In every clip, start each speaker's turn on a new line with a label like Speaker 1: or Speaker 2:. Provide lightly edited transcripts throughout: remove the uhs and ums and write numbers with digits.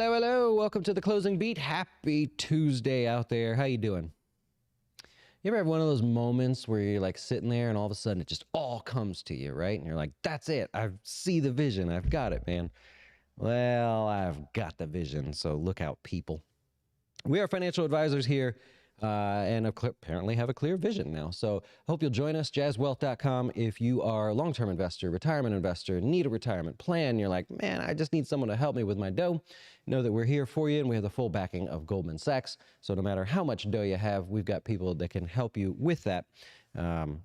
Speaker 1: Hello, hello. Welcome to the Closing Beat. Happy Tuesday out there. How you doing? You ever have one of those moments where you're like sitting there and all of a sudden it just all comes to you, right? And you're like, that's it. I see the vision. I've got it, man. Well, I've got the vision. So look out, people. We are financial advisors here and apparently have a clear vision now. So I hope you'll join us, jazzwealth.com. If you are a long-term investor, retirement investor, need a retirement plan, you're like, man, I just need someone to help me with my dough. Know that we're here for you, and we have the full backing of Goldman Sachs. So no matter how much dough you have, we've got people that can help you with that.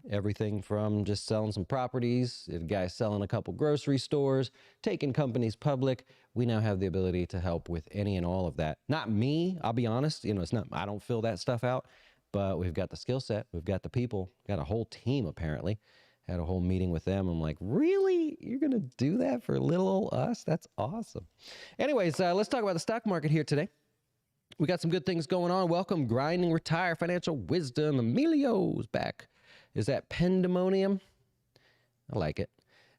Speaker 1: Everything from just selling some properties, a guy selling a couple grocery stores, taking companies public. We now have the ability to help with any and all of that. Not me, I'll be honest. It's not, I don't fill that stuff out, but we've got the skill set. We've got the people, got a whole team apparently. Had a whole meeting with them. I'm like, really? You're going to do that for little old us? That's awesome. Anyways, let's talk about the stock market here today. We got some good things going on. Welcome, Grinding Retire, Financial Wisdom. Emilio's back. Is that Pandemonium? I like it.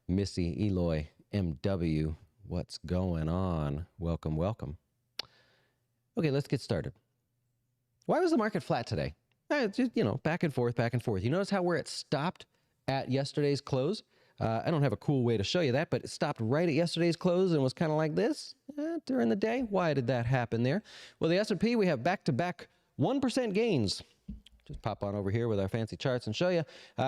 Speaker 1: Missy, Eloy, MW. What's going on? Welcome, welcome. Okay, let's get started. Why was the market flat today? It's just, back and forth, back and forth. You notice how where it stopped at yesterday's close? I don't have a cool way to show you that, but it stopped right at yesterday's close and was kind of like this during the day. Why did that happen there? Well, the S&P, we have back-to-back 1% gains. Just pop on over here with our fancy charts and show you.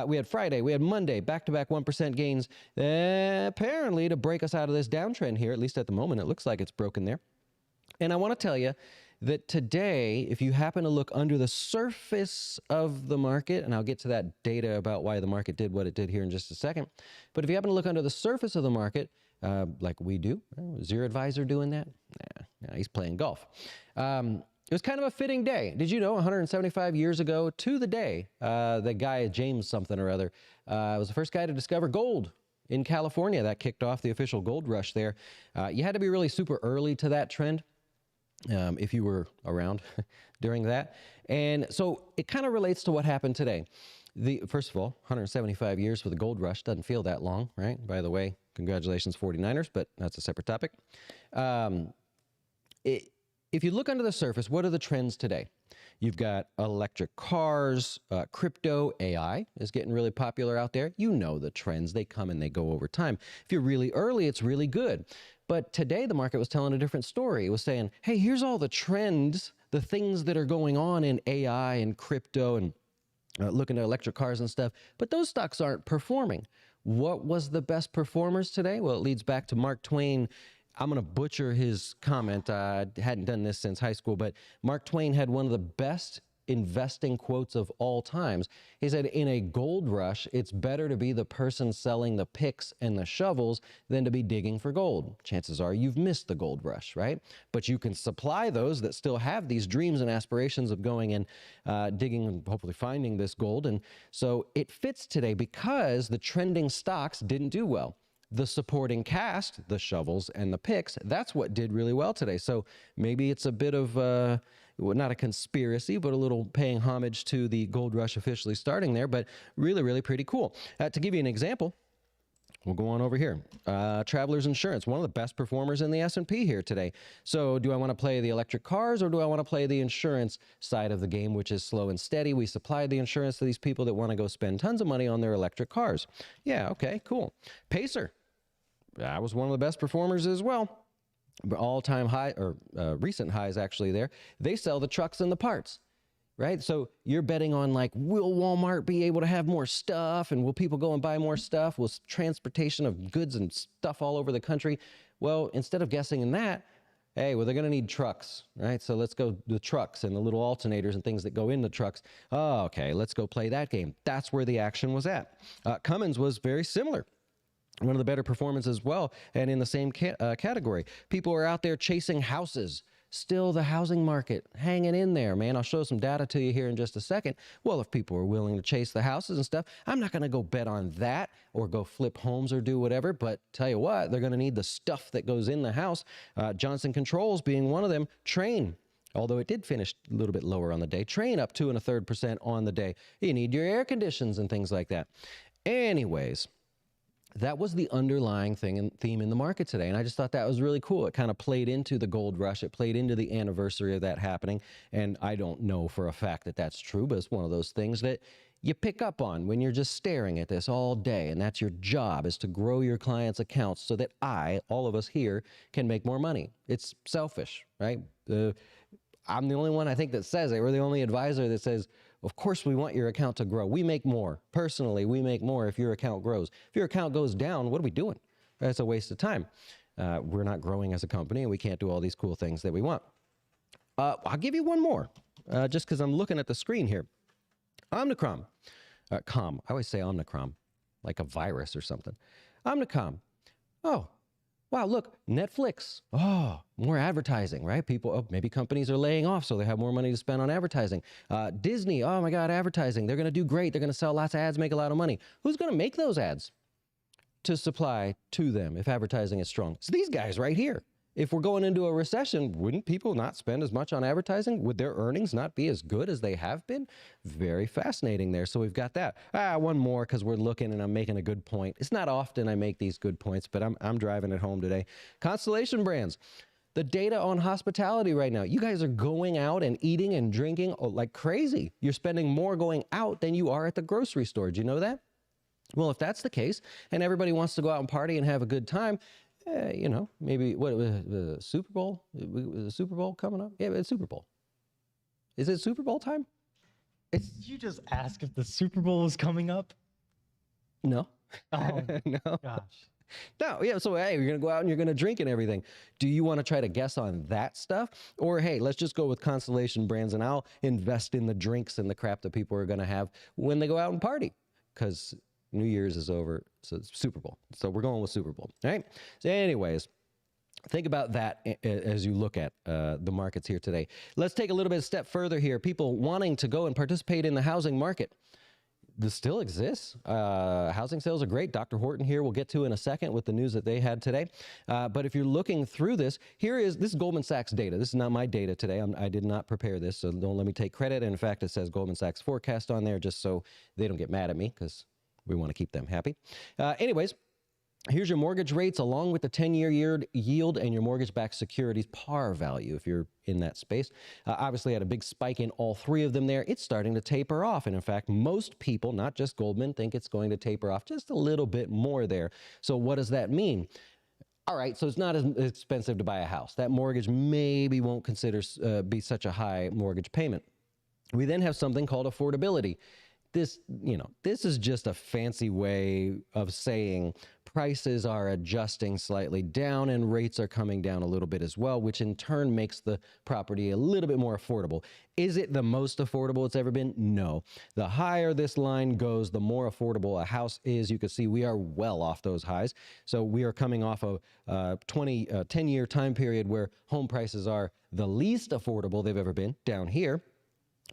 Speaker 1: We had Friday, we had Monday, back-to-back 1% gains. Apparently, to break us out of this downtrend here, at least at the moment, it looks like it's broken there. And I want to tell you that today, if you happen to look under the surface of the market, and I'll get to that data about why the market did what it did here in just a second, but if you happen to look under the surface of the market, like we do, is your advisor doing that? Nah, he's playing golf. It was kind of a fitting day. Did you know 175 years ago to the day, the guy, James something or other, was the first guy to discover gold in California. That kicked off the official gold rush there. You had to be really super early to that trend. If you were around during that. And so it kind of relates to what happened today. First of all, 175 years for the gold rush doesn't feel that long, right? By the way, congratulations 49ers, but that's a separate topic. If you look under the surface, what are the trends today? You've got electric cars, crypto, AI is getting really popular out there. You know the trends, they come and they go over time. If you're really early, it's really good. But today the market was telling a different story. It was saying, hey, here's all the trends, the things that are going on in AI and crypto and looking at electric cars and stuff, but those stocks aren't performing. What was the best performers today? Well, it leads back to Mark Twain. I'm going to butcher his comment. I hadn't done this since high school, but Mark Twain had one of the best investing quotes of all times. He said, in a gold rush, it's better to be the person selling the picks and the shovels than to be digging for gold. Chances are you've missed the gold rush, right? But you can supply those that still have these dreams and aspirations of going and digging and hopefully finding this gold. And so it fits today because the trending stocks didn't do well. The supporting cast, the shovels and the picks, that's what did really well today. So maybe it's a bit of, not a conspiracy, but a little paying homage to the gold rush officially starting there, but really, really pretty cool. To give you an example, we'll go on over here. Travelers Insurance, one of the best performers in the S&P here today. So do I want to play the electric cars or do I want to play the insurance side of the game, which is slow and steady? We supply the insurance to these people that want to go spend tons of money on their electric cars. Yeah, okay, cool. Pacer. That was one of the best performers as well. All-time high, or recent highs actually there. They sell the trucks and the parts, right? So you're betting on like, will Walmart be able to have more stuff? And will people go and buy more stuff? Will transportation of goods and stuff all over the country? Well, instead of guessing in that, hey, well, they're going to need trucks, right? So let's go the trucks and the little alternators and things that go in the trucks. Oh, okay, let's go play that game. That's where the action was at. Cummins was very similar. One of the better performances as well, and in the same category. People are out there chasing houses. Still the housing market hanging in there, man. I'll show some data to you here in just a second. Well, if people are willing to chase the houses and stuff, I'm not going to go bet on that or go flip homes or do whatever, but tell you what, they're going to need the stuff that goes in the house. Johnson Controls being one of them. Trane, although it did finish a little bit lower on the day. Trane up 2 1/3% on the day. You need your air conditions and things like that. Anyways, That was the underlying thing and theme in the market today. And I just thought that was really cool. It kind of played into the gold rush. It played into the anniversary of that happening. And I don't know for a fact that that's true, but it's one of those things that you pick up on when you're just staring at this all day. And that's your job, is to grow your clients' accounts so that all of us here, can make more money. It's selfish, right? I'm the only one, I think, that says it. We're the only advisor that says, of course we want your account to grow. We make more. Personally, we make more if your account grows. If your account goes down, what are we doing? That's a waste of time. We're not growing as a company, and we can't do all these cool things that we want. I'll give you one more, just because I'm looking at the screen here. Omnicom. I always say Omnicom, like a virus or something. Omnicom. Oh, wow, look, Netflix. Oh, more advertising, right? People, maybe companies are laying off, so they have more money to spend on advertising. Disney, oh my God, advertising. They're going to do great. They're going to sell lots of ads, make a lot of money. Who's going to make those ads to supply to them if advertising is strong? It's these guys right here. If we're going into a recession, wouldn't people not spend as much on advertising? Would their earnings not be as good as they have been? Very fascinating there. So we've got that. One more, because we're looking and I'm making a good point. It's not often I make these good points, but I'm driving it home today. Constellation Brands. The data on hospitality right now. You guys are going out and eating and drinking like crazy. You're spending more going out than you are at the grocery store. Do you know that? Well, if that's the case, and everybody wants to go out and party and have a good time, maybe the Super Bowl? Is the Super Bowl coming up? Yeah, it's Super Bowl. Is it Super Bowl time?
Speaker 2: Did you just ask if the Super Bowl is coming up?
Speaker 1: No.
Speaker 2: Oh,
Speaker 1: no.
Speaker 2: gosh.
Speaker 1: No, yeah, so hey, you're going to go out and you're going to drink and everything. Do you want to try to guess on that stuff? Or hey, let's just go with Constellation Brands and I'll invest in the drinks and the crap that people are going to have when they go out and party. Because New Year's is over, so it's Super Bowl. So we're going with Super Bowl, all right? So anyways, think about that as you look at the markets here today. Let's take a little bit of step further here. People wanting to go and participate in the housing market. This still exists. Housing sales are great. Dr. Horton here we'll get to in a second with the news that they had today. But if you're looking through this, this is Goldman Sachs data. This is not my data today. I did not prepare this, so don't let me take credit. And in fact, it says Goldman Sachs forecast on there just so they don't get mad at me, because we want to keep them happy. Anyways, here's your mortgage rates along with the 10-year yield and your mortgage-backed securities par value if you're in that space. Obviously, had a big spike in all three of them there. It's starting to taper off. And in fact, most people, not just Goldman, think it's going to taper off just a little bit more there. So what does that mean? All right, so it's not as expensive to buy a house. That mortgage maybe won't be such a high mortgage payment. We then have something called affordability. This is just a fancy way of saying prices are adjusting slightly down and rates are coming down a little bit as well, which in turn makes the property a little bit more affordable. Is it the most affordable it's ever been? No. The higher this line goes, the more affordable a house is. You can see we are well off those highs. So we are coming off a 10-year time period where home prices are the least affordable they've ever been down here.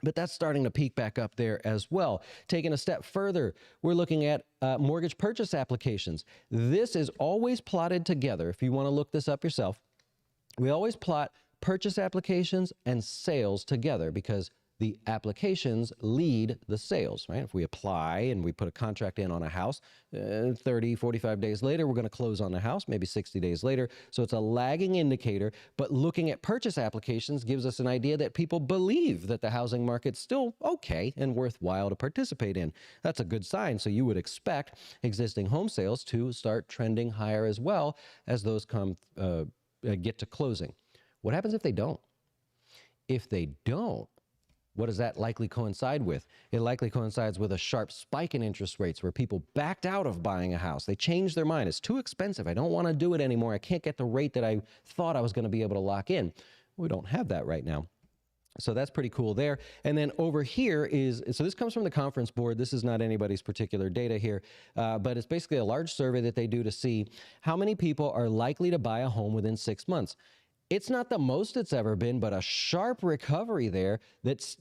Speaker 1: But that's starting to peak back up there as well. Taking a step further, we're looking at mortgage purchase applications. This is always plotted together. If you want to look this up yourself, we always plot purchase applications and sales together because the applications lead the sales, right? If we apply and we put a contract in on a house, 30, 45 days later, we're going to close on the house, maybe 60 days later. So it's a lagging indicator, but looking at purchase applications gives us an idea that people believe that the housing market's still okay and worthwhile to participate in. That's a good sign. So you would expect existing home sales to start trending higher as well as those get to closing. What happens if they don't? If they don't, what does that likely coincide with? It likely coincides with a sharp spike in interest rates where people backed out of buying a house. They changed their mind. It's too expensive. I don't want to do it anymore. I can't get the rate that I thought I was going to be able to lock in. We don't have that right now. So that's pretty cool there. And then over here so this comes from the Conference Board. This is not anybody's particular data here, but it's basically a large survey that they do to see how many people are likely to buy a home within 6 months. It's not the most it's ever been, but a sharp recovery there that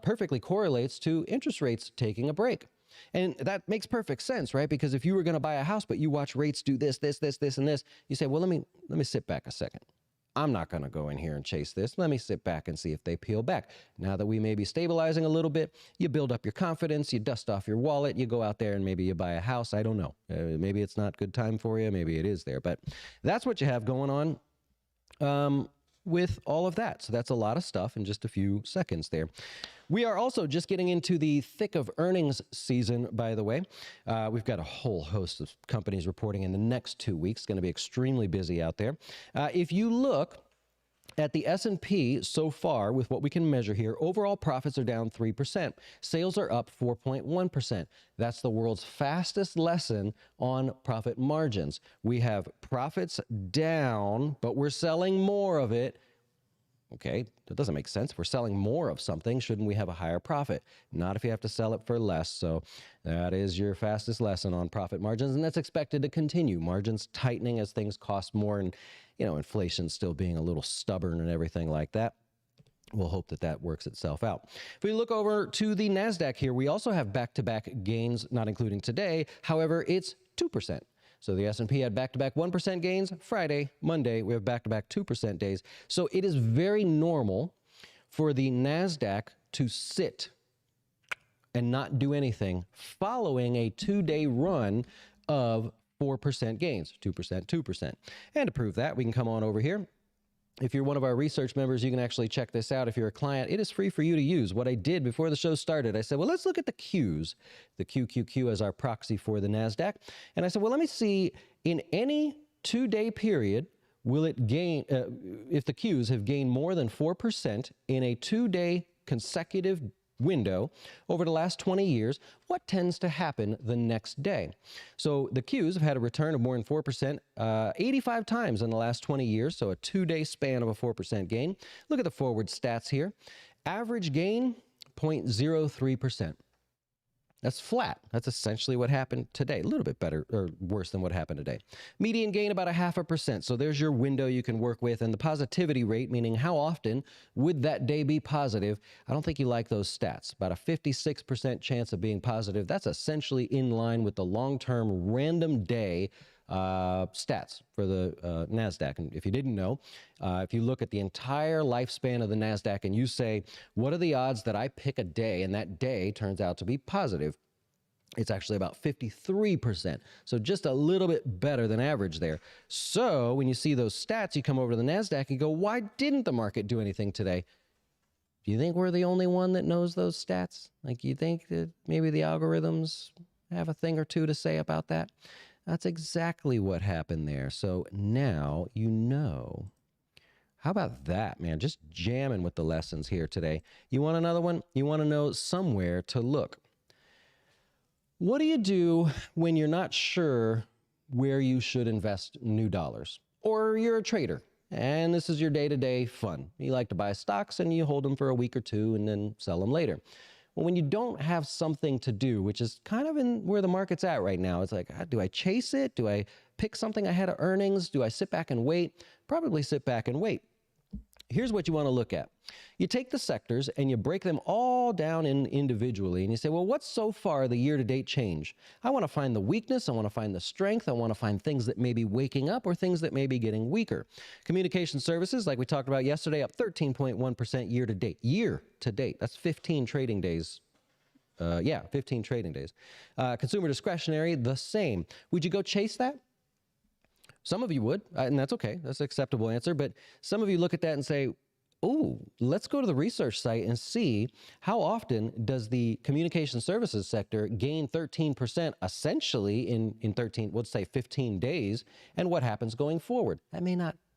Speaker 1: perfectly correlates to interest rates taking a break. And that makes perfect sense, right? Because if you were going to buy a house, but you watch rates do this, and this, you say, well, let me sit back a second. I'm not going to go in here and chase this. Let me sit back and see if they peel back. Now that we may be stabilizing a little bit, you build up your confidence, you dust off your wallet, you go out there and maybe you buy a house. I don't know. Maybe it's not good time for you. Maybe it is there. But that's what you have going on with all of that. So that's a lot of stuff in just a few seconds there. We are also just getting into the thick of earnings season, by the way. We've got a whole host of companies reporting in the next 2 weeks. It's going to be extremely busy out there. If you look at the S&P so far, with what we can measure here, overall profits are down 3%. Sales are up 4.1%. That's the world's fastest lesson on profit margins. We have profits down, but we're selling more of it. Okay, that doesn't make sense. If we're selling more of something, shouldn't we have a higher profit? Not if you have to sell it for less. So that is your fastest lesson on profit margins, and that's expected to continue. Margins tightening as things cost more, and inflation still being a little stubborn and everything like that. We'll hope that that works itself out. If we look over to the NASDAQ here, we also have back-to-back gains, not including today. However, it's 2%. So the S&P had back-to-back 1% gains Friday, Monday. We have back-to-back 2% days. So it is very normal for the NASDAQ to sit and not do anything following a 2-day run of 4% gains, 2%, 2%. And to prove that, we can come on over here. If you're one of our research members, you can actually check this out. If you're a client, it is free for you to use. What I did before the show started, I said, well, let's look at the Qs, the QQQ as our proxy for the NASDAQ. And I said, well, let me see in any 2-day period, will it gain, if the Qs have gained more than 4% in a 2-day consecutive window over the last 20 years, what tends to happen the next day? So the Qs have had a return of more than 4% 85 times in the last 20 years, so a 2-day span of a 4% gain. Look at the forward stats here. Average gain, 0.03%. That's flat. That's essentially what happened today. A little bit better or worse than what happened today. Median gain about 0.5%. So there's your window you can work with. And the positivity rate, meaning how often would that day be positive? I don't think you like those stats. About a 56% chance of being positive. That's essentially in line with the long-term random day stats for the NASDAQ. And if you didn't know, if you look at the entire lifespan of the NASDAQ and you say, what are the odds that I pick a day and that day turns out to be positive? It's actually about 53%. So just a little bit better than average there. So when you see those stats, you come over to the NASDAQ and go, why didn't the market do anything today? Do you think we're the only one that knows those stats? Like, you think that maybe the algorithms have a thing or two to say about that? That's exactly what happened there. So now you know. How about that, man? Just jamming with the lessons here today. You want another one? You want to know somewhere to look. What do you do when you're not sure where you should invest new dollars? Or you're a trader, and this is your day-to-day fun. You like to buy stocks, and you hold them for a week or two and then sell them later. Well, when you don't have something to do, which is kind of in where the market's at right now, it's like, do I chase it? Do I pick something ahead of earnings? Do I sit back and wait? Probably sit back and wait. Here's what you want to look at. You take the sectors and you break them all down individually, and you say, well, what's so far the year-to-date change? I want to find the weakness. I want to find the strength. I want to find things that may be waking up or things that may be getting weaker. Communication services, like we talked about yesterday, up 13.1% year-to-date. Year-to-date. That's 15 trading days. 15 trading days. Consumer discretionary, the same. Would you go chase that? Some of you would, and that's okay. That's an acceptable answer. But some of you look at that and say, oh, let's go to the research site and see how often does the communication services sector gain 13% essentially in 13, let's say 15 days, and what happens going forward?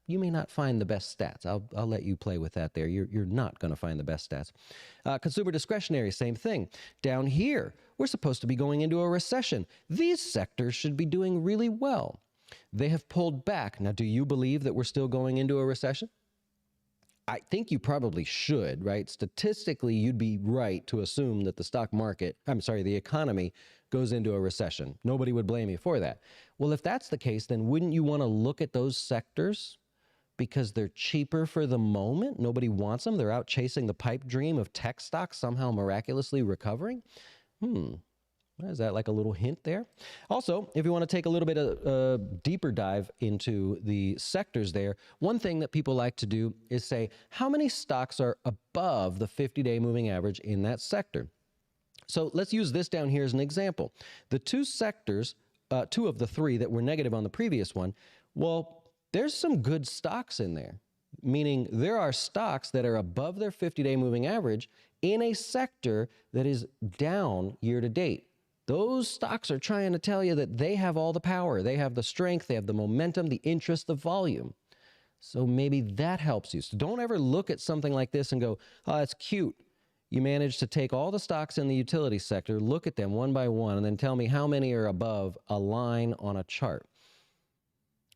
Speaker 1: You may not find the best stats. I'll let you play with that there. You're not going to find the best stats. Consumer discretionary, same thing. Down here, we're supposed to be going into a recession. These sectors should be doing really well. They have pulled back. Now, do you believe that we're still going into a recession? I think you probably should, right? Statistically, you'd be right to assume that the economy goes into a recession. Nobody would blame you for that. Well, if that's the case, then wouldn't you want to look at those sectors because they're cheaper for the moment? Nobody wants them. They're out chasing the pipe dream of tech stocks somehow miraculously recovering. Is that like a little hint there? Also, if you want to take a little bit of deeper dive into the sectors there, one thing that people like to do is say, how many stocks are above the 50-day moving average in that sector? So let's use this down here as an example. The two sectors, two of the three that were negative on the previous one, well, there's some good stocks in there, meaning there are stocks that are above their 50-day moving average in a sector that is down year to date. Those stocks are trying to tell you that they have all the power, they have the strength, they have the momentum, the interest, the volume. So maybe that helps you. So don't ever look at something like this and go, oh, that's cute. You managed to take all the stocks in the utility sector, look at them one by one, and then tell me how many are above a line on a chart.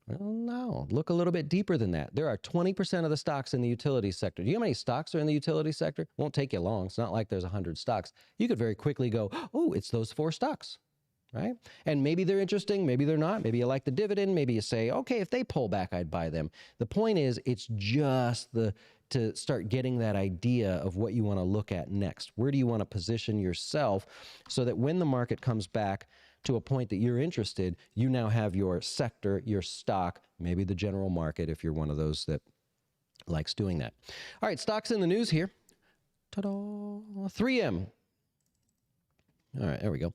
Speaker 1: Well, no, look a little bit deeper than that. There are 20% of the stocks in the utility sector. Do you know how many stocks are in the utility sector? It won't take you long. It's not like there's 100 stocks. You could very quickly go, oh, it's those 4 stocks, right? And maybe they're interesting, maybe they're not. Maybe you like the dividend. Maybe you say, okay, if they pull back, I'd buy them. The point is, it's just to start getting that idea of what you want to look at next. Where do you want to position yourself so that when the market comes back to a point that you're interested, you now have your sector, your stock, maybe the general market if you're one of those that likes doing that. All right, stocks in the news here. Ta-da! 3M. All right, there we go.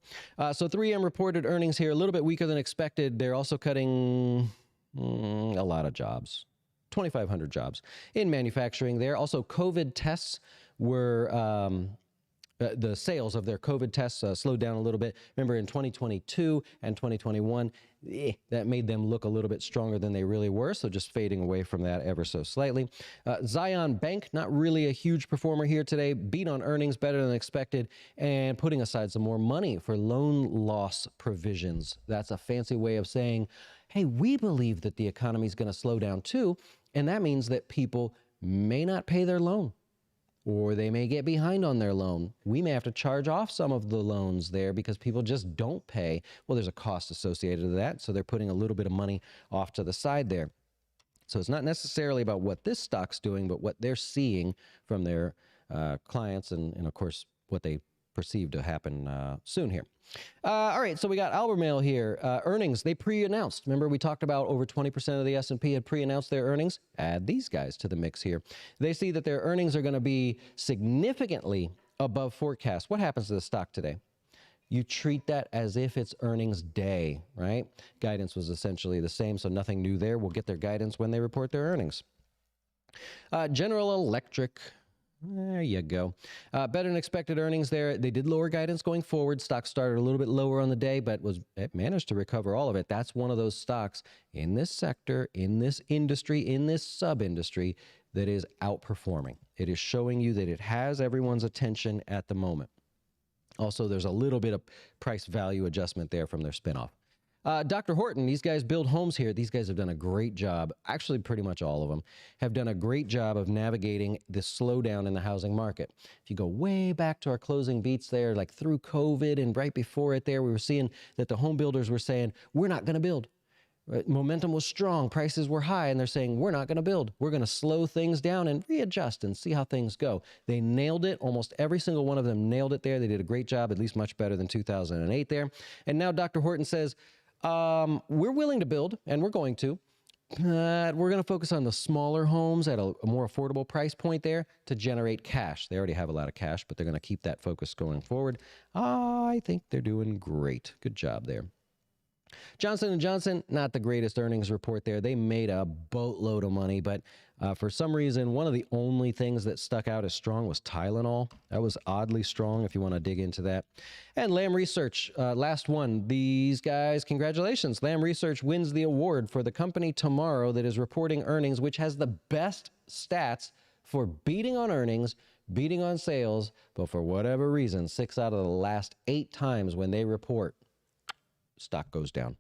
Speaker 1: So 3M reported earnings here a little bit weaker than expected. They're also cutting a lot of jobs. 2,500 jobs in manufacturing there. Also, COVID tests were, the sales of their COVID tests slowed down a little bit. Remember, in 2022 and 2021, that made them look a little bit stronger than they really were, so just fading away from that ever so slightly. Zion Bank, not really a huge performer here today, beat on earnings better than expected, and putting aside some more money for loan loss provisions. That's a fancy way of saying, hey, we believe that the economy is going to slow down too, and that means that people may not pay their loan, or they may get behind on their loan. We may have to charge off some of the loans there because people just don't pay. Well, there's a cost associated to that, so they're putting a little bit of money off to the side there. So it's not necessarily about what this stock's doing, but what they're seeing from their clients and, of course, what they perceive to happen soon here. All right, so we got Albemarle here. Earnings, they pre-announced. Remember, we talked about over 20% of the S&P had pre-announced their earnings? Add these guys to the mix here. They see that their earnings are going to be significantly above forecast. What happens to the stock today? You treat that as if it's earnings day, right? Guidance was essentially the same, so nothing new there. We'll get their guidance when they report their earnings. General Electric. There you go. Better than expected earnings there. They did lower guidance going forward. Stock started a little bit lower on the day, but it managed to recover all of it. That's one of those stocks in this sector, in this industry, in this sub-industry that is outperforming. It is showing you that it has everyone's attention at the moment. Also, there's a little bit of price value adjustment there from their spinoff. Dr. Horton, these guys build homes here. These guys have done a great job. Actually, pretty much all of them have done a great job of navigating this slowdown in the housing market. If you go way back to our closing beats there, like through COVID and right before it there, we were seeing that the home builders were saying, we're not going to build. Momentum was strong, prices were high, and they're saying, we're not going to build. We're going to slow things down and readjust and see how things go. They nailed it. Almost every single one of them nailed it there. They did a great job, at least much better than 2008 there. And now Dr. Horton says, we're willing to build, and we're going to, but we're going to focus on the smaller homes at a more affordable price point there to generate cash. They already have a lot of cash, but they're going to keep that focus going forward. I think they're doing great. Good job there. Johnson & Johnson, not the greatest earnings report there. They made a boatload of money, but for some reason, one of the only things that stuck out as strong was Tylenol. That was oddly strong if you want to dig into that. And Lam Research, last one. These guys, congratulations. Lam Research wins the award for the company tomorrow that is reporting earnings, which has the best stats for beating on earnings, beating on sales, but for whatever reason, 6 out of the last 8 times when they report, stock goes down.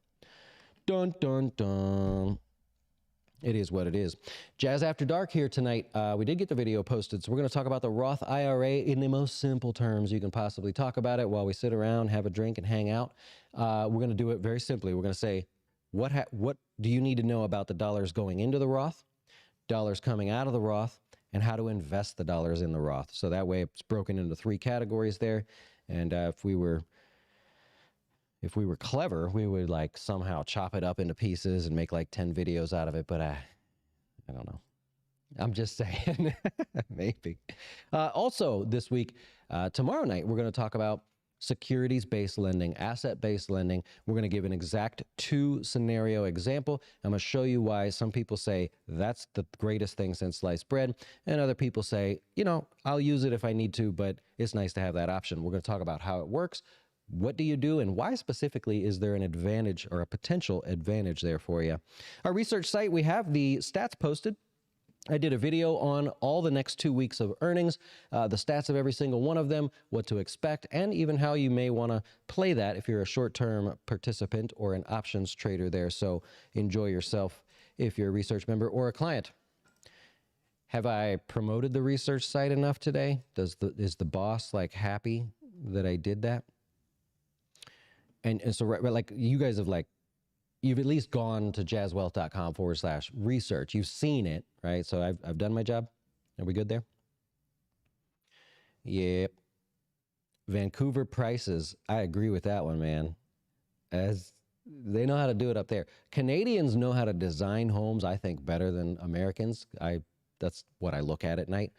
Speaker 1: Dun, dun, dun. It is what it is. Jazz After Dark here tonight. We did get the video posted, so we're going to talk about the Roth IRA in the most simple terms you can possibly talk about it while we sit around, have a drink, and hang out. We're going to do it very simply. We're going to say, what do you need to know about the dollars going into the Roth, dollars coming out of the Roth, and how to invest the dollars in the Roth. So that way it's broken into 3 categories there. And if we were if we were clever, we would like somehow chop it up into pieces and make like 10 videos out of it. But I don't know. I'm just saying, maybe. Also, this week, tomorrow night, we're going to talk about securities-based lending, asset-based lending. We're going to give an exact 2-scenario example. I'm going to show you why some people say that's the greatest thing since sliced bread, and other people say, you know, I'll use it if I need to, but it's nice to have that option. We're going to talk about how it works, what do you do, and why specifically is there an advantage or a potential advantage there for you. Our research site, we have the stats posted. I did a video on all the next 2 weeks of earnings, the stats of every single one of them, what to expect, and even how you may want to play that if you're a short-term participant or an options trader there. So enjoy yourself if you're a research member or a client. Have I promoted the research site enough today? Is the boss like happy that I did that? And so like you guys have like, you've at least gone to jazzwealth.com/research. You've seen it, right? So I've done my job. Are we good there? Yep. Vancouver prices. I agree with that one, man. As they know how to do it up there. Canadians know how to design homes, I think, better than Americans. That's what I look at night.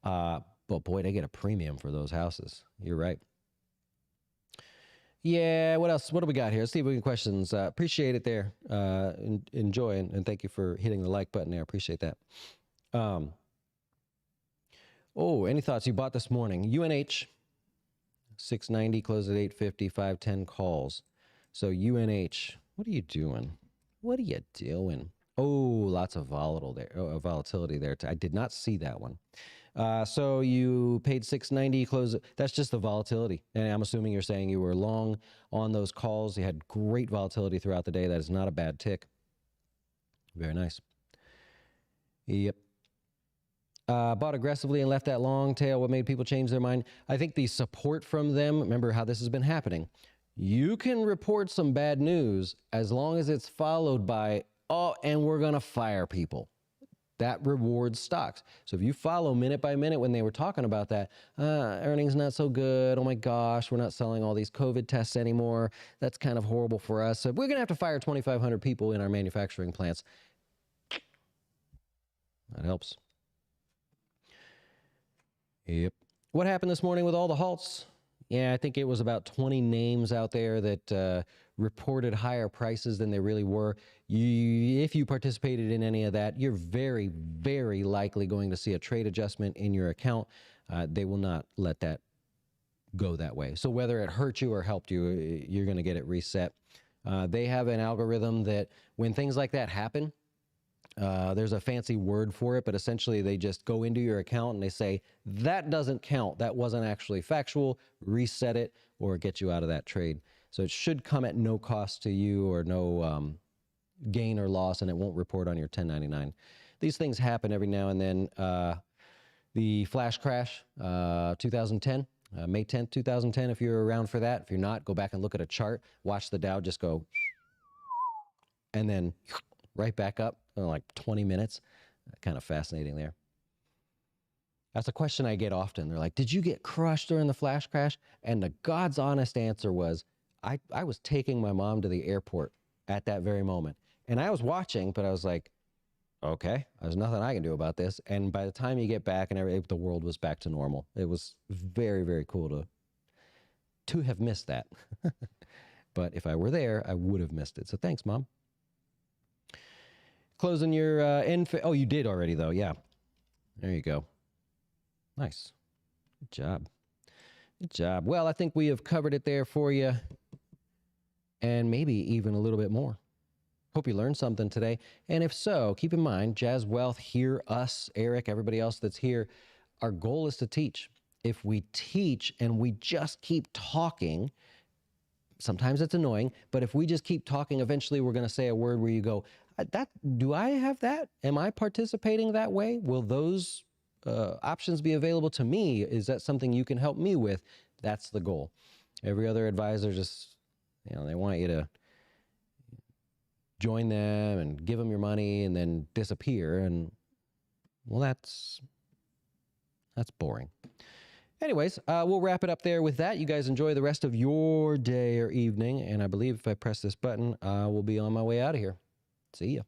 Speaker 1: But boy, they get a premium for those houses. You're right. Yeah, what else? What do we got here? Let's see if we can questions. Appreciate it there. Enjoy, and thank you for hitting the like button there. Appreciate that. Any thoughts? You bought this morning. UNH, 690, closed at 850, 510 calls. So UNH, what are you doing? What are you doing? Oh, lots of volatility there. I did not see that one. So you paid 690, close. That's just the volatility. And I'm assuming you're saying you were long on those calls. You had great volatility throughout the day. That is not a bad tick. Very nice. Yep. Bought aggressively and left that long tail. What made people change their mind? I think the support from them, remember how this has been happening. You can report some bad news as long as it's followed by, oh, and we're going to fire people. That rewards stocks. So if you follow minute by minute when they were talking about that, earnings not so good. Oh my gosh, we're not selling all these COVID tests anymore. That's kind of horrible for us. So we're going to have to fire 2,500 people in our manufacturing plants. That helps. Yep. What happened this morning with all the halts? Yeah, I think it was about 20 names out there that reported higher prices than they really were. If you participated in any of that, you're very, very likely going to see a trade adjustment in your account. They will not let that go that way. So whether it hurt you or helped you, you're going to get it reset. They have an algorithm that when things like that happen, there's a fancy word for it, but essentially they just go into your account and they say, that doesn't count. That wasn't actually factual. Reset it or get you out of that trade. So it should come at no cost to you or no gain or loss, and it won't report on your 1099. These things happen every now and then. The flash crash, 2010, May 10th, 2010, if you're around for that. If you're not, go back and look at a chart. Watch the Dow just go and then right back up in like 20 minutes. Kind of fascinating there. That's a question I get often. They're like, did you get crushed during the flash crash? And the God's honest answer was, I was taking my mom to the airport at that very moment. And I was watching, but I was like, okay, there's nothing I can do about this. And by the time you get back and everything, the world was back to normal. It was very, very cool to have missed that. But if I were there, I would have missed it. So thanks, Mom. Closing your oh, you did already, though. Yeah. There you go. Nice. Good job. Good job. Well, I think we have covered it there for you, and maybe even a little bit more. Hope you learned something today. And if so, keep in mind, Jazz Wealth, here, us, Eric, everybody else that's here, our goal is to teach. If we teach and we just keep talking, sometimes it's annoying, but if we just keep talking, eventually we're going to say a word where you go, do I have that? Am I participating that way? Will those options be available to me? Is that something you can help me with? That's the goal. Every other advisor just, they want you to join them and give them your money and then disappear. And well, that's boring. Anyways, we'll wrap it up there with that. You guys enjoy the rest of your day or evening. And I believe if I press this button, we'll be on my way out of here. See ya.